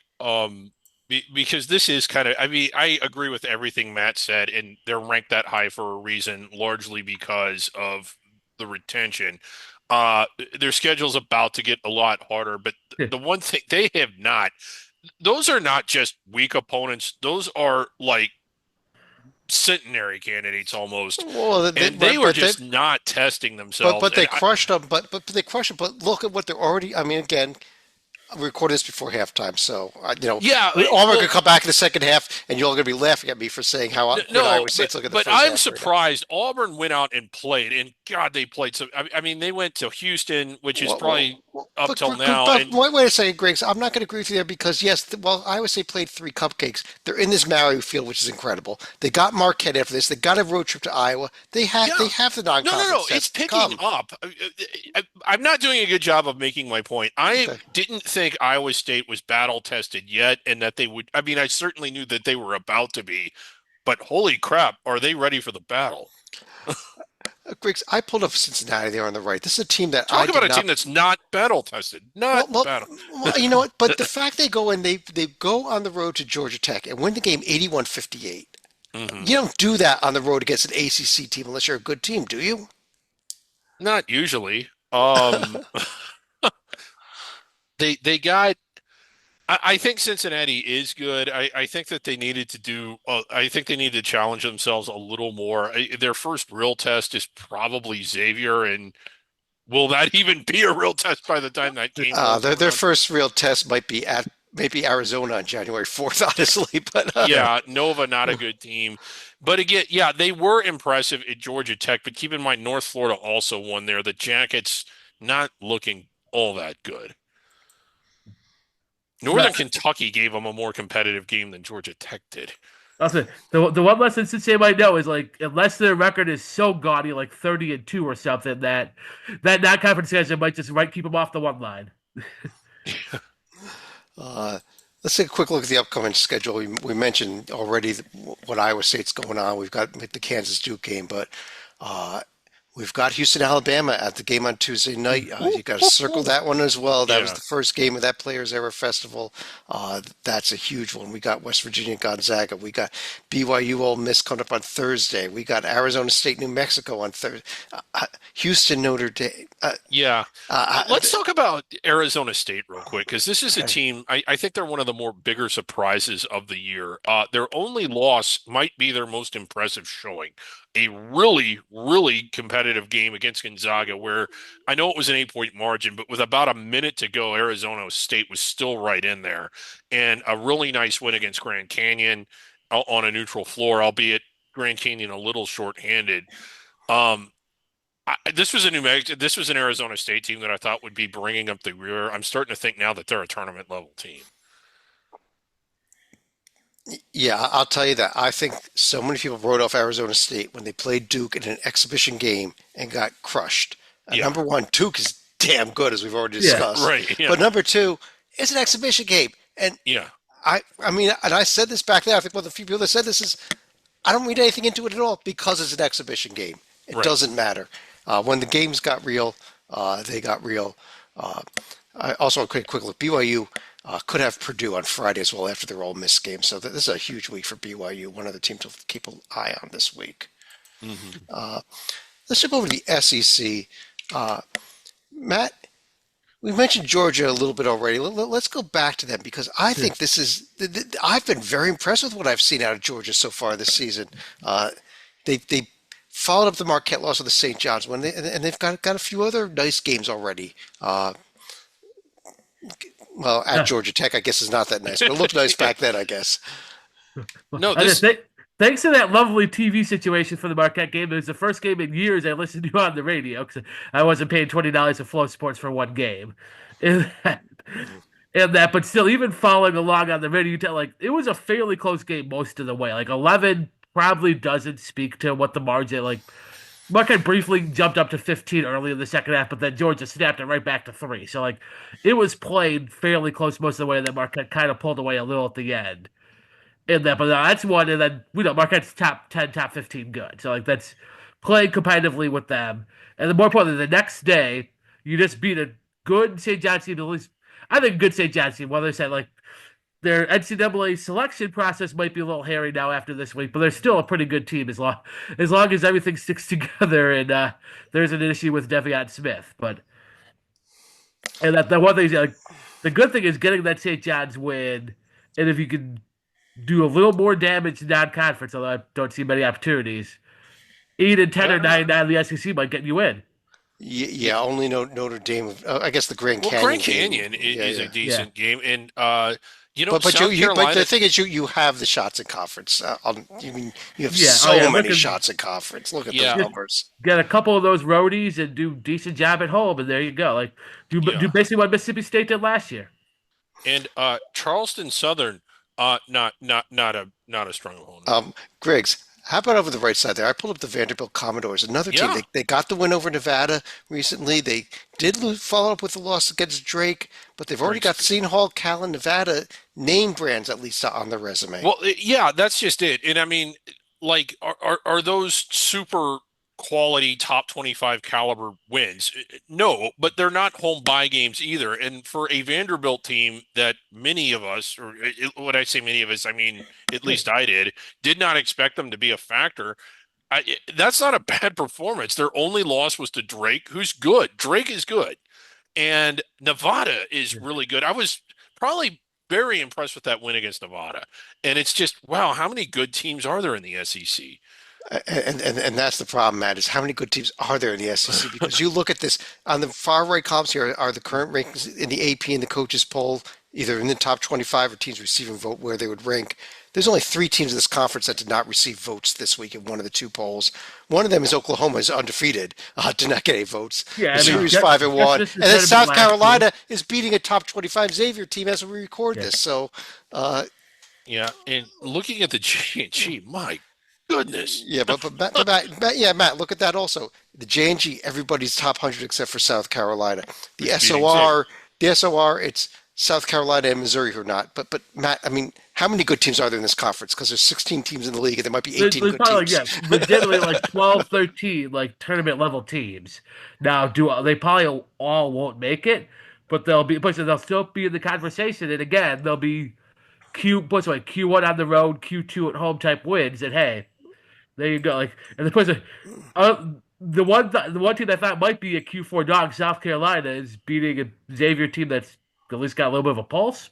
Because this is kind of, I mean, I agree with everything Matt said, and they're ranked that high for a reason, largely because of the retention. Uh, their schedule's about to get a lot harder, but the one thing they have not, those are not just weak opponents. Those are like centenary candidates almost, Well, and they were just not testing themselves. but they And crushed them. But they crushed them. But look at what they're already. I mean, again, we recorded this before halftime, so yeah, Auburn well, could come back in the second half, and you're all going to be laughing at me for saying how good no, Iowa State's looking at the but first I'm half right now. surprised Auburn went out and played, and God, they played so. I mean, they went to Houston, which is probably up till now, But and wait a second, Griggs. I'm not going to agree with you there because yes, well, Iowa State played three cupcakes. They're in this Mario field, which is incredible. They got Marquette after this. They got a road trip to Iowa. They yeah. have the No. non-conference It's test to picking come. up. I'm not doing a good job of making my point. I Okay. didn't think Iowa State was battle tested yet, and that they would. I mean, I certainly knew that they were about to be, but holy crap, are they ready for the battle? Griggs, I pulled up Cincinnati there on the right. This is a team that I Talk about did a team not. that's not battle tested. Not Well, well, battle. you know what? But the fact they go and they go on the road to Georgia Tech and win the game 81-58. Hmm. You don't do that on the road against an ACC team unless you're a good team, do you? Not usually. They got. I think Cincinnati is good. I think that they needed to do. I think they need to challenge themselves a little more. Their first real test is probably Xavier, and will that even be a real test by the time that game rolls Their around? first real test might be at maybe Arizona on January 4th, honestly. But Yeah. Yeah, Nova not a good team. But again, yeah, they were impressive at Georgia Tech, but keep in mind North Florida also won there. The Jackets not looking all that good. No, Northern Kentucky gave them a more competitive game than Georgia Tech did. also, the one lesson Cincinnati might know is like unless their record is so gaudy, like 30-2 or something, that non-conference schedule might just keep them off the one line. uh, let's take a quick look at the upcoming schedule. We mentioned already what Iowa State's going on. We've got the Kansas Duke game, but uh, we've got Houston, Alabama at the game on Tuesday night. You got to circle that one as well. That was Yeah. the first game of that Players Era Festival. That's a huge one. We got West Virginia, Gonzaga. We got BYU, Ole Miss coming up on Thursday. We got Arizona State, New Mexico on Thursday. Houston, Notre Dame. Yeah. Uh, Let's talk about Arizona State real quick, because this is a okay. team, I think they're one of the more bigger surprises of the year. Their only loss might be their most impressive showing. A really, really competitive game against Gonzaga, where I know it was an 8-point margin, but with about a minute to go, Arizona State was still right in there. And a really nice win against Grand Canyon on a neutral floor, albeit Grand Canyon a little shorthanded. Um, this was a this was an Arizona State team that I thought would be bringing up the rear. I'm starting to think now that they're a tournament level team. Yeah, I'll tell you that. I think so many people wrote off Arizona State when they played Duke in an exhibition game and got crushed. Yeah, Number one, Duke is damn good, as we've already Yeah. discussed. right. Yeah, But number two, it's an exhibition game. And yeah, I mean, and I said this back then. I think one of the few people that said this is, I don't read anything into it at all because it's an exhibition game. It right. doesn't matter. When the games got real, they got real. Uh, also, a quick look. BYU could have Purdue on Friday as well after their Ole Miss game. So this is a huge week for BYU. One other team to keep an eye on this week. Hmm. Let's jump over to the SEC. Matt, we mentioned Georgia a little bit already. Let's go back to them because I Yeah. think this is. I've been very impressed with what I've seen out of Georgia so far this season. They followed up the Marquette loss with the St. John's one, and they've got a few other nice games already. Well, at Yeah. Georgia Tech, I guess is not that nice, but it looked nice Yeah. back then, I guess. No, I just this. think, thanks to that lovely TV situation for the Marquette game, it was the first game in years I listened to on the radio because I wasn't paying $20 to Flow Sports for one game. And that, but still, even following along on the radio, you tell like it was a fairly close game most of the way. Like 11 probably doesn't speak to what the margin like. Marquette briefly jumped up to 15 early in the second half, but then Georgia snapped it right back to 3. So like it was played fairly close most of the way. And then Marquette kind of pulled away a little at the end in that. But that's one, and then we know Marquette's top 10, top 15 good. So like that's playing competitively with them. And then more importantly, the next day you just beat a good St. John's team. At least I think good St. John's team. Whether they said like their NCAA selection process might be a little hairy now after this week, but they're still a pretty good team as long as everything sticks together and there's an issue with Devion Smith. But and that the one thing like the good thing is getting that St. John's win, and if you can do a little more damage non-conference, although I don't see many opportunities. 8-10 or Uh, 9-9 in the SEC might get you in. Yeah, only Notre Dame. I guess the Grand well, Grand Canyon game. Canyon Yeah, is a yeah. Yeah. decent game, and But South but the Carolina. thing is you have the shots in conference. You mean you have Yeah. Oh yeah. so Look many at shots in conference. Look at those Yeah, just numbers. get a couple of those roadies and do decent job at home, and there you go. Like do yeah, basically what Mississippi State did last year. and Charleston Southern, not a strong opponent. Um, Griggs, how about over the right side there? I pulled up the Vanderbilt Commodores, another team. Yeah, They got the win over Nevada recently. They did follow up with the loss against Drake, but they've already got Drake's Seton Hall, Cal, and Nevada name brands at least on their resume. Well, yeah, that's just it. And I mean, like, are those super quality top 25 caliber wins? No, but they're not home buy games either. And for a Vanderbilt team that many of us, or when I say many of us, I mean at Yeah. least I did not expect them to be a factor. That's not a bad performance. Their only loss was to Drake, who's good. Drake is good. And Nevada is Yeah. really good. I was probably very impressed with that win against Nevada. And it's just, wow, how many good teams are there in the SEC? And that's the problem, Matt, is how many good teams are there in the SEC? Because you look at this on the far right columns here are the current rankings in the AP and the coaches poll, either in the top 25 or teams receiving vote where they would rank. There's only three teams in this conference that did not receive votes this week in one of the two polls. One of them is Oklahoma, is undefeated, did not get any votes. Yeah. I mean, Missouri's Jeff, 5-1, this and is then better than South last year. Carolina is beating a top 25 Xavier team as we record Yeah. this. So, uh, Yeah. And looking at the G&G, my goodness. yeah, yeah, Matt, look at that also. The J&G, everybody's top 100 except for South Carolina. The Who's beating Xavier? SOR, the SOR, it's South Carolina and Missouri who are not. But Matt, I mean, how many good teams are there in this conference? Because there's 16 teams in the league, and there might be 18 There's good probably like teams. yeah, legitimately like 12, 13 like tournament level teams. Now, do they probably all won't make it, but they'll still be in the conversation. And again, they'll be Q1 on the road, Q2 at home type wins. And hey, there you go. Like, and the question, uh, the one team I thought might be a Q4 dog, South Carolina, is beating a Xavier team that's at least got a little bit of a pulse.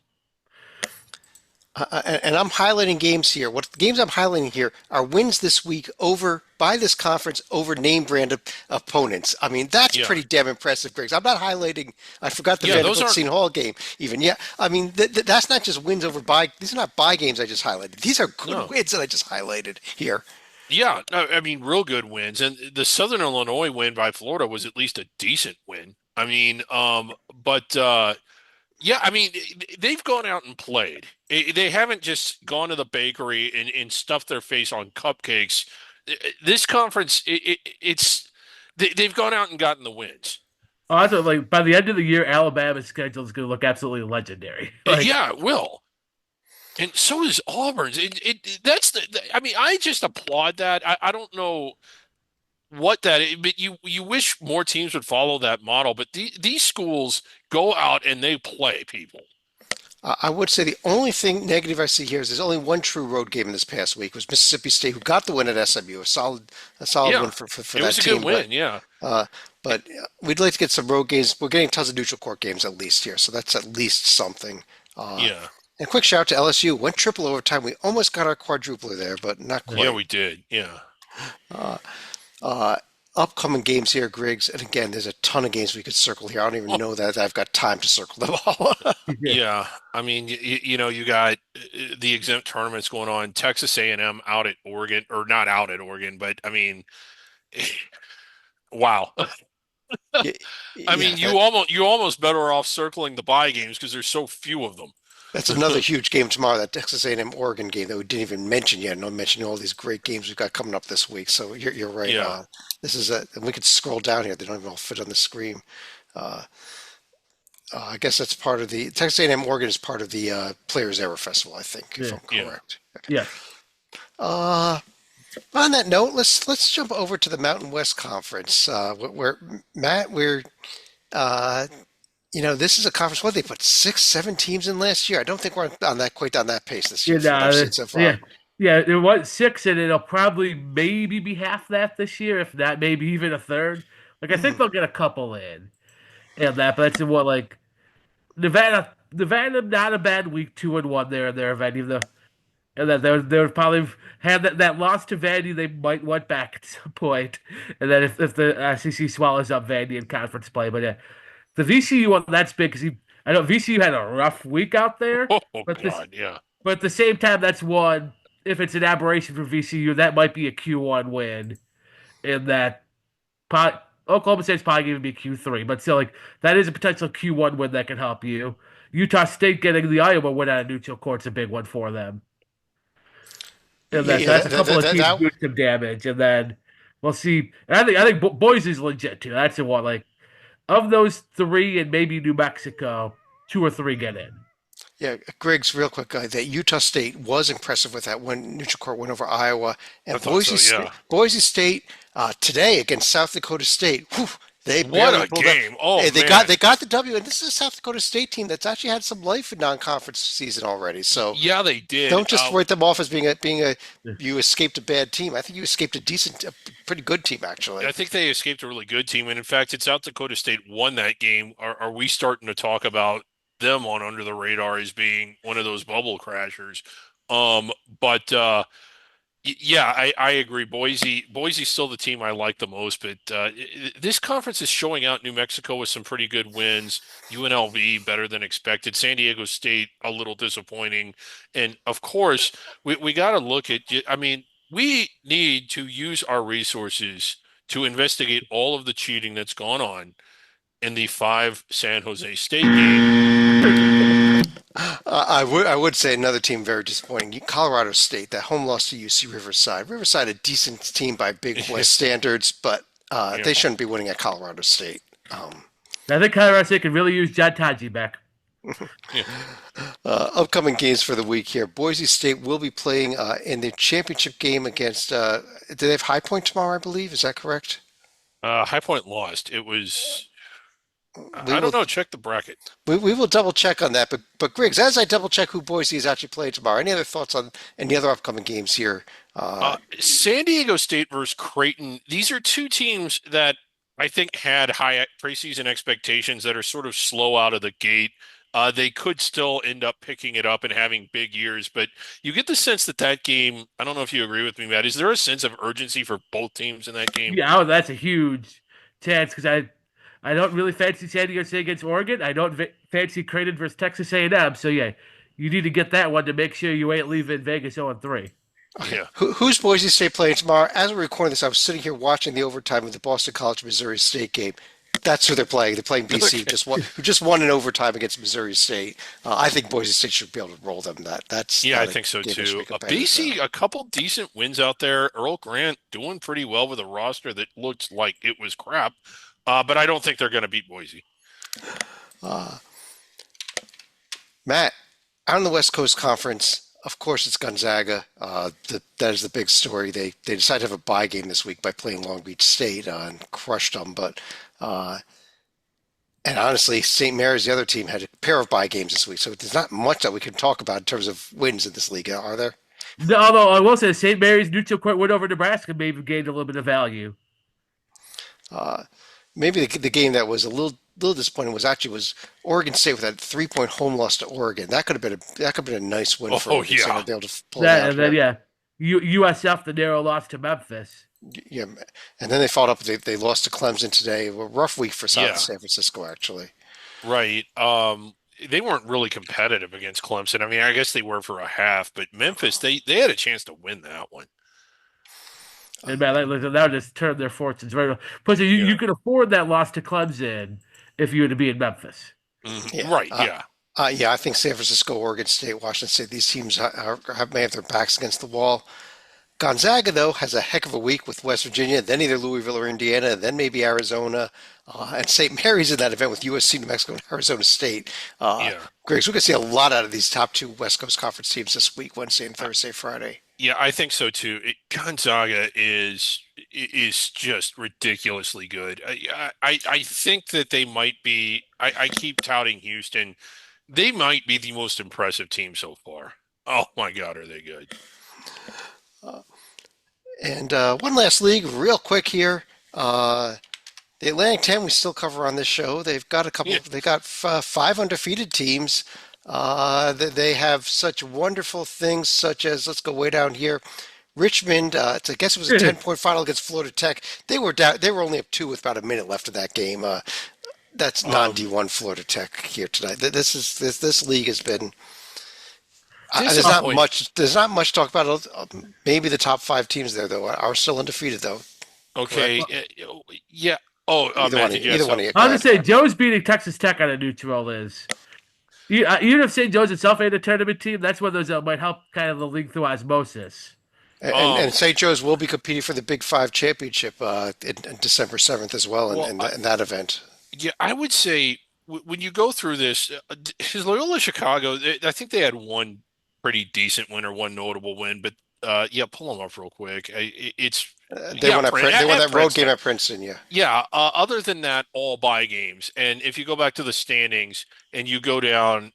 And I'm highlighting games here. What the games I'm highlighting here are wins this week over by this conference over name brand opponents. I mean, that's Yeah. pretty damn impressive, Griggs. I'm not highlighting. I forgot the Yeah, those Vanderbilt aren't. Seton Hall game. Even yeah, I mean that's not just wins over by. These are not by games I just highlighted. These are good No. wins that I just highlighted here. Yeah, no, I mean, real good wins. And the Southern Illinois win by Florida was at least a decent win. I mean, but yeah, I mean, they've gone out and played. They haven't just gone to the bakery and stuffed their face on cupcakes. This conference, they've gone out and gotten the wins. Also, like by the end of the year, Alabama's schedule is going to look absolutely legendary. Like, Yeah, it will. And so is Auburn's. That's I mean, I just applaud that. I don't know what that is, but you wish more teams would follow that model. But these schools go out and they play people. I would say the only thing negative I see here is there's only one true road game in this past week was Mississippi State, who got the win at SMU, a solid win Yeah, for it that was a team. good win. Yeah, Uh, but we'd like to get some road games. We're getting tons of neutral court games at least here, so that's at least something. Uh, yeah, and quick shout out to LSU. Went triple overtime. We almost got our quadrupler there, but not yeah. yeah. quite. We did. Yeah, Uh, uh, Upcoming games here, Griggs. And again, there's a ton of games we could circle here. I don't even oh, know that I've got time to circle them all. yeah. I mean, you got the exempt tournaments going on. Texas A&M out at Oregon, or not out at Oregon, but I mean, wow. Yeah, I yeah, mean, you almost better off circling the bye games because there's so few of them. that's another huge game tomorrow. That Texas A&M Oregon game that we didn't even mention yet. No mentioning all these great games we've got coming up this week. So you're right. Yeah. This is a. And we could scroll down here. They don't even all fit on the screen. Uh, I guess that's part of the Texas A&M Oregon is part of the Players Era Festival, I think, if Yeah. I'm Yeah. correct. Yes. Uh, on that note, let's jump over to the Mountain West Conference, where Matt, uh, this is a conference. What they put 6, 7 teams in last year. I don't think we're on that quite on that pace this Yeah, year from what I've no, seen so far. yeah, yeah. There was six, and it'll probably maybe be half that this year, if not maybe even a third. Like I think Hmm. they'll get a couple in and that, but that's in what Nevada, not a bad week, 2-1 there in their event, even though. and that they would probably have that loss to Vandy. They might want back at some point, and then if the SEC swallows up Vandy in conference play, but yeah, the VCU one that's big because I know VCU had a rough week out there, Oh but this God, yeah. but at the same time that's one. If it's an aberration for VCU, that might be a Q1 win. In that Oklahoma State's probably going to be Q3, but still, like that is a potential Q1 win that can help you. Utah State getting the Iowa win out of neutral court's a big one for them. And Yeah, that, so yeah, that's a couple of teams that doing some damage, and then we'll see. And I think Boise's legit too. That's the one. Like of those three, and maybe New Mexico, two or three get in. Yeah, Griggs, real quick, that Utah State was impressive with that win, neutral court win over Iowa, I and thought so. Yeah. Boise State today against South Dakota State. Whew, they What barely a pulled up. game! Oh Hey, man. they got the W, and this is a South Dakota State team that's actually had some life in non-conference season already. So Yeah, they did. don't just write them off as being a you escaped a bad team. I think you escaped a pretty good team actually. I think they escaped a really good team, and in fact, it's South Dakota State won that game. Are we starting to talk about them on under the radar as being one of those bubble crashers? But yeah, I agree. Boise's still the team I like the most, but this conference is showing out New Mexico with some pretty good wins. UNLV better than expected. San Diego State a little disappointing, and of course we got to look at. I mean, we need to use our resources to investigate all of the cheating that's gone on in the five San Jose State games. I would say another team very disappointing. Colorado State, that home loss to UC Riverside. Riverside, a decent team by Big West standards, but Yeah. they shouldn't be winning at Colorado State. I think Colorado State could really use John Taji back. Yeah. Upcoming games for the week here. Boise State will be playing in the championship game against. Do they have High Point tomorrow? I believe. Is that correct? High Point lost. It was. We I don't will know. Check the bracket. we will double check on that. But Griggs, as I double check who Boise is actually playing tomorrow, any other thoughts on any other upcoming games here? San Diego State versus Creighton. These are two teams that I think had high preseason expectations that are sort of slow out of the gate. They could still end up picking it up and having big years, but you get the sense that that game, I don't know if you agree with me, Matt, is there a sense of urgency for both teams in that game? Yeah, that's a huge chance because I don't really fancy San Diego State against Oregon. I don't fancy Creighton versus Texas A&M. So yeah, you need to get that one to make sure you ain't leaving Vegas 0-3. Okay. Yeah. Who's Boise State playing tomorrow? As we're recording this, I was sitting here watching the overtime of the Boston College Missouri State game. That's who they're playing. They're playing BC, who just won in overtime against Missouri State. I think Boise State should be able to roll them. That's Yeah, I not a think so game that should too. be competitive, BC, a couple decent wins out there. Earl Grant doing pretty well with a roster that looks like it was crap, but I don't think they're going to beat Boise. Matt, out in the West Coast Conference, of course, it's Gonzaga. That is the big story. They decided to have a bye game this week by playing Long Beach State and crushed them. But and honestly, St. Mary's, the other team, had a pair of bye games this week. So there's not much that we can talk about in terms of wins in this league, are there? No, although I will say St. Mary's neutral court win over Nebraska may have gained a little bit of value. Maybe the game that was a little disappointing was Oregon State with that 3-point home loss to Oregon. That could have been a nice win for Oh, Oregon State yeah. to be able to pull it That out and then here. yeah, USF the narrow loss to Memphis. Yeah, and then they followed up. They lost to Clemson today. A rough week for Yeah. San Francisco, actually. Right. They weren't really competitive against Clemson. I mean, I guess they were for a half, but Memphis, they had a chance to win that one. And man, that would just turn their fortunes very well. Plus, Yeah. you could afford that loss to Clemson if you were to be in Memphis. Mhm. Yeah. Right. Yeah. Yeah, I think San Francisco, Oregon State, Washington State, these teams may have their backs against the wall. Gonzaga, though, has a heck of a week with West Virginia, then either Louisville or Indiana, then maybe Arizona. And St. Mary's in that event with USC, New Mexico, and Arizona State. Yeah. Greg, so we're going to see a lot out of these top two West Coast Conference teams this week, Wednesday and Thursday, Friday. Yeah, I think so too. Gonzaga is just ridiculously good. I think that they might be. I keep touting Houston. They might be the most impressive team so far. Oh my God, are they good? And one last league, real quick here. The Atlantic 10 we still cover on this show. They've got a couple. Yeah. They got five undefeated teams. They have such wonderful things, such as, let's go way down here. Richmond, I guess it was a 10-point final against Florida Tech. They were down. They were only up two with about a minute left of that game. That's Um, non-D1 Florida Tech here tonight. This league has been. There's not disappointing. much. There's not much talk about it. Maybe the top five teams there though are still undefeated though. Correct. Okay. Yeah. Oh, Matt, did you have Either one of something? you. Go I'll just ahead. say Joe's beating Texas Tech on a neutral is. Even if St. Joe's itself ain't a tournament team, that's one of those that might help kind of the league through osmosis. And Um, St. Joe's will be competing for the Big Five championship in December 7th as well well, in that event. yeah, I would say when you go through this, his Loyola Chicago, I think they had one pretty decent win or one notable win, but yeah, pull them up real quick. It's They yeah, won they won at that road game Princeton. at Princeton. Yeah. Yeah, other than that, all bye games. And if you go back to the standings and you go down,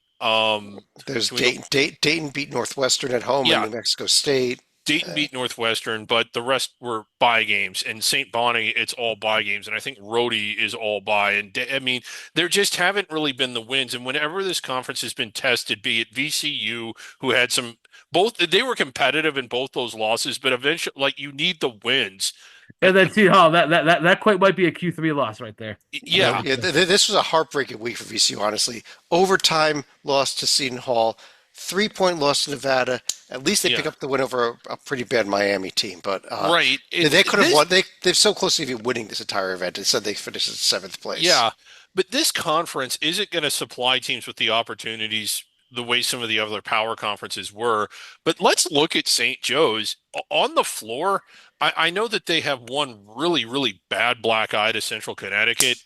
There's can we go? Dayton beat Northwestern at home in Yeah, New Mexico State. Dayton beat Northwestern, but the rest were bye games. And St. Bonnie, it's all bye games. And I think Rhodey is all bye. And I mean, there just haven't really been the wins. And whenever this conference has been tested, be it VCU, who had some, both, they were competitive in both those losses, but eventually, like, you need the wins. And And then see, oh, that quite might be a Q3 loss right there. yeah, Yeah, this was a heartbreaking week for VCU, honestly. Overtime loss to Seton Hall, 3-point loss to Nevada. At least they pick yeah, up the win over a pretty bad Miami team, but right. they could have This won. They're so close to even winning this entire event. Instead, they finished in seventh place. Yeah, but this conference isn't going to supply teams with the opportunities the way some of the other power conferences were. But let's look at St. Joe's on the floor. I know that they have one really, really bad black eye to Central Connecticut,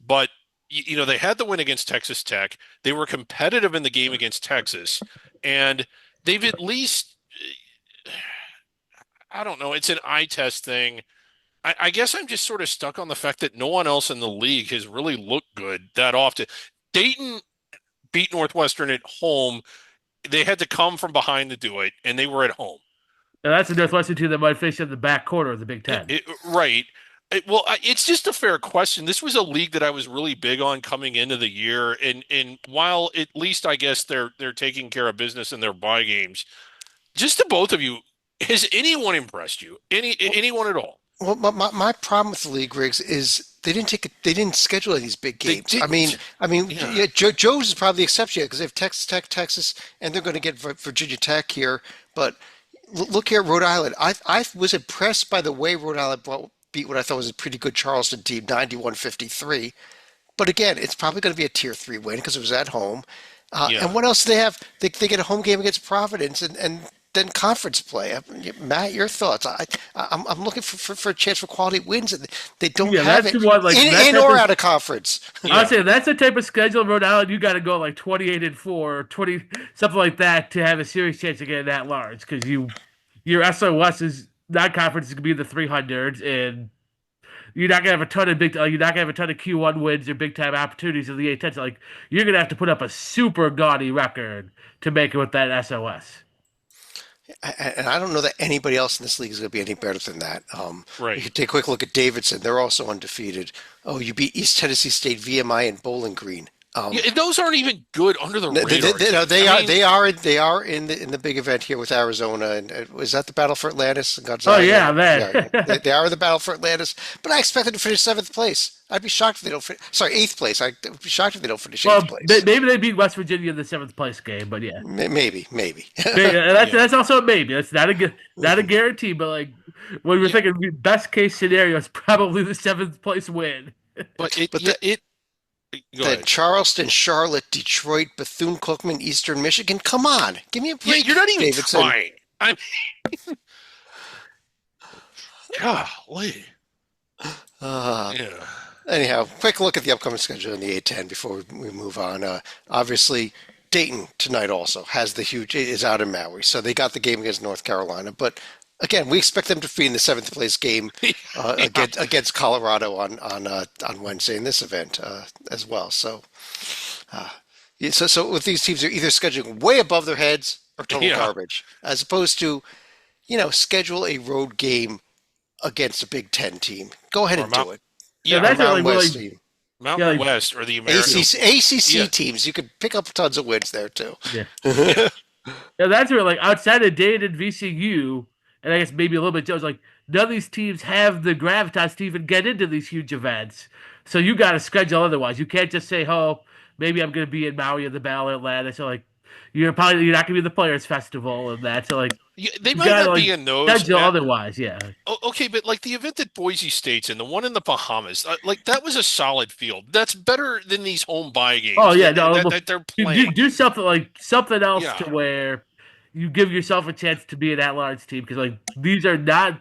but you know, they had the win against Texas Tech. They were competitive in the game against Texas, and they've at least, I don't know, it's an eye test thing. I guess I'm just sort of stuck on the fact that no one else in the league has really looked good that often. Dayton beat Northwestern at home. They had to come from behind to do it, and they were at home. And that's the Northwestern team that might face in the back quarter of the Big Ten. Right. Well, it's just a fair question. This was a league that I was really big on coming into the year, and while at least I guess they're taking care of business in their bye games, just to both of you, has anyone impressed you? Anyone at all? Well, my problem with the league, Riggs, is they didn't schedule any of these big They games. didn't. Yeah. Yeah, Joe's is probably the exception because they have Texas, and they're going to get Virginia Tech here. But look here at Rhode Island. I was impressed by the way Rhode Island beat what I thought was a pretty good Charleston team, 91-53. But again, it's probably going to be a tier three win because it was at home. Yeah. And what else do they have? They get a home game against Providence and then conference play. Matt, your thoughts? I'm looking for a chance for quality wins, and they don't Yeah, have that's it the one. Like in or out of conference. I would Yeah. say that's the type of schedule in Rhode Island you got to go like 28-4, 20 something like that to have a serious chance of getting that large because your SOS is non-conference is gonna be in the 300s and you're not gonna have a ton of you're not gonna have a ton of Q1 wins or big time opportunities in the A10. So like you're gonna have to put up a super gaudy record to make it with that SOS. And I don't know that anybody else in this league is going to be any better than that. You Right. can take a quick look at Davidson. They're also undefeated. Oh, you beat East Tennessee State, VMI, and Bowling Green. Yeah, and those aren't even good under the radar No, teams. I mean, they are in the big event here with Arizona, and was that the battle for Atlantis and Oh Gonzaga? yeah, man. Yeah, they are in the battle for Atlantis, but I expect them to finish seventh place. I'd be shocked if they don't finish. Sorry, eighth place. I'd be shocked if they don't finish eighth Well, place. maybe they beat West Virginia in the seventh place game, but yeah. Maybe. yeah. That's also a maybe. That's not a guarantee, but like when we're Yeah. thinking best case scenario, it's probably the seventh place win. But it, But yeah, it, go the ahead. Charleston, Charlotte, Detroit, Bethune-Cookman, Eastern Michigan. Come on, give me a Yeah, break, you're not even Davidson. trying. I'm, golly. Uh, Yeah. Anyhow, quick look at the upcoming schedule in the A10 before we move on. Obviously, Dayton tonight also has the huge is out in Maui, so they got the game against North Carolina. But again, we expect them to be in the seventh place game Yeah. against Colorado on Wednesday in this event as well. So, yeah, so with these teams, they're either scheduling way above their heads or total Yeah. garbage, as opposed to schedule a road game against a Big Ten team. Go ahead Or and do it. Yeah, Yeah. A that's Mountain like West really team. Mountain like West or the American. ACC Yeah, teams, you could pick up tons of wins there too. yeah. yeah, Yeah, that's where like outside of Dade and VCU, and I guess maybe a little bit Joe's like none of these teams have the gravitas to even get into these huge events. So you got to schedule otherwise. You can't just say, "Oh, maybe I'm going to be in Maui at the Battle of Atlanta." So like you're not going to be at the Players Festival and that. So like yeah. They you might got to not like be in those. schedule otherwise. Yeah. Okay, but like the event that Boise State's in, the one in the Bahamas, like that was a solid field. That's better than these home bye Oh games yeah, that no, that, look, that they're do, playing. do something like something else Yeah, to where you give yourself a chance to be an at-large team because like these are not.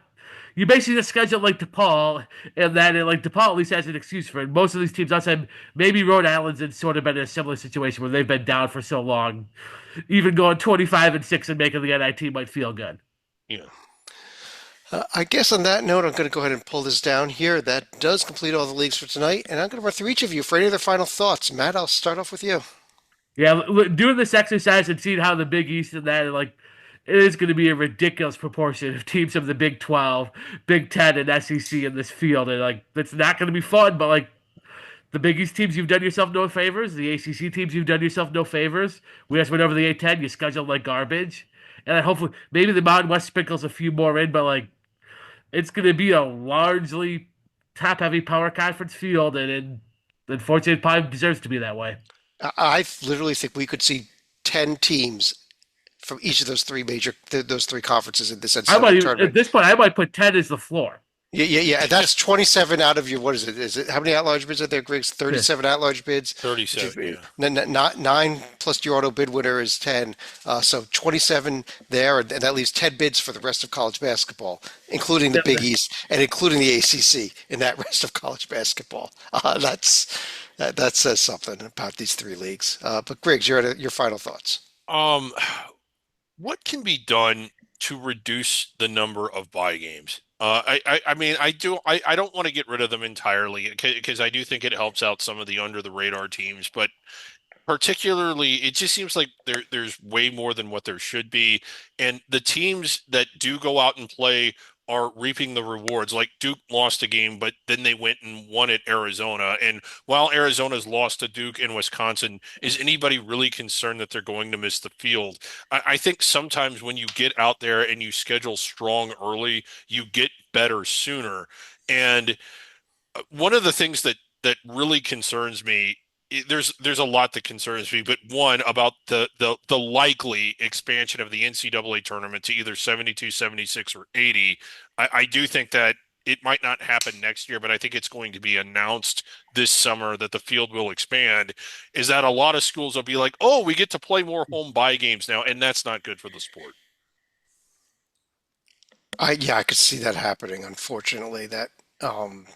You basically just schedule like DePaul, and then like DePaul at least has an excuse for it. Most of these teams outside, maybe Rhode Island's in sort of been in a similar situation where they've been down for so long. Even going 25-6 and making the NIT might feel good. yeah. I guess on that note, I'm going to go ahead and pull this down here. That does complete all the leagues for tonight, and I'm going to run through each of you for any other final thoughts. Matt, I'll start off with you. Yeah, doing this exercise and seeing how the Big East and that like it is going to be a ridiculous proportion of teams of the Big 12, Big 10, and SEC in this field, and like it's not going to be fun. But like the Big East teams, you've done yourself no favors. The ACC teams, you've done yourself no favors. We just went over the A10. You scheduled like garbage, and then hopefully maybe the Mountain West sprinkles a few more in, but like it's going to be a largely top-heavy power conference field, and unfortunately, it probably deserves to be that way. I literally think we could see 10 teams from each of those those three conferences in this I might NCAA even, at tournament. this point, I might put 10 as the floor. Yeah, yeah, yeah. That's 27 out of your, what is it? Is it how many at-large bids are there, Griggs? Yeah. 37 at-large bids. 37, yeah. Not nine plus your auto bid winner is 10. So 27 there, and that leaves 10 bids for the rest of college basketball, including the Big East and including the ACC in that rest of college basketball. That says something about these three leagues. But Griggs, your final thoughts. Um, what can be done to reduce the number of buy games? I mean, I don't want to get rid of them entirely because I do think it helps out some of the under the radar teams, but particularly it just seems like there's way more than what there should be, and the teams that do go out and play are reaping the rewards. Like Duke lost a game, but then they went and won at Arizona. And while Arizona's lost to Duke and Wisconsin, is anybody really concerned that they're going to miss the field? I think sometimes when you get out there and you schedule strong early, you get better sooner. And one of the things that really concerns me, there's a lot that concerns me, but one about the likely expansion of the NCAA tournament to either 72, 76, or 80. I do think that it might not happen next year, but I think it's going to be announced this summer that the field will expand. Is that a lot of schools will be like, oh, we get to play more home bye games now, and that's not good for the sport. I could see that happening. Unfortunately, um,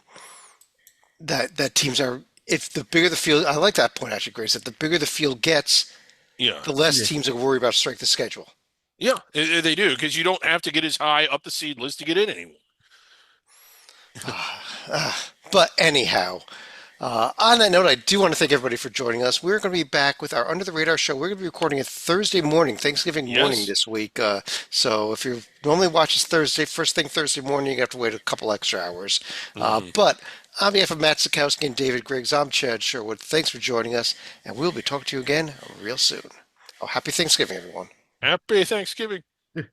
that teams are, if the bigger the field, I like that point actually, Grace, that the bigger the field gets, Yeah. the less Yeah. teams are worried about strength of schedule. Yeah, they do because you don't have to get as high up the seed list to get in anymore. But anyhow, on that note, I do want to thank everybody for joining us. We're going to be back with our Under the Radar show. We're going to be recording it Thursday morning, Thanksgiving morning Yes. this week. So if you normally watch us Thursday, first thing Thursday morning, you have to wait a couple extra hours. But on behalf of Matt Sikowski and David Griggs, I'm Chad Sherwood. Thanks for joining us, and we'll be talking to you again real soon. Oh, happy Thanksgiving, everyone. Happy Thanksgiving.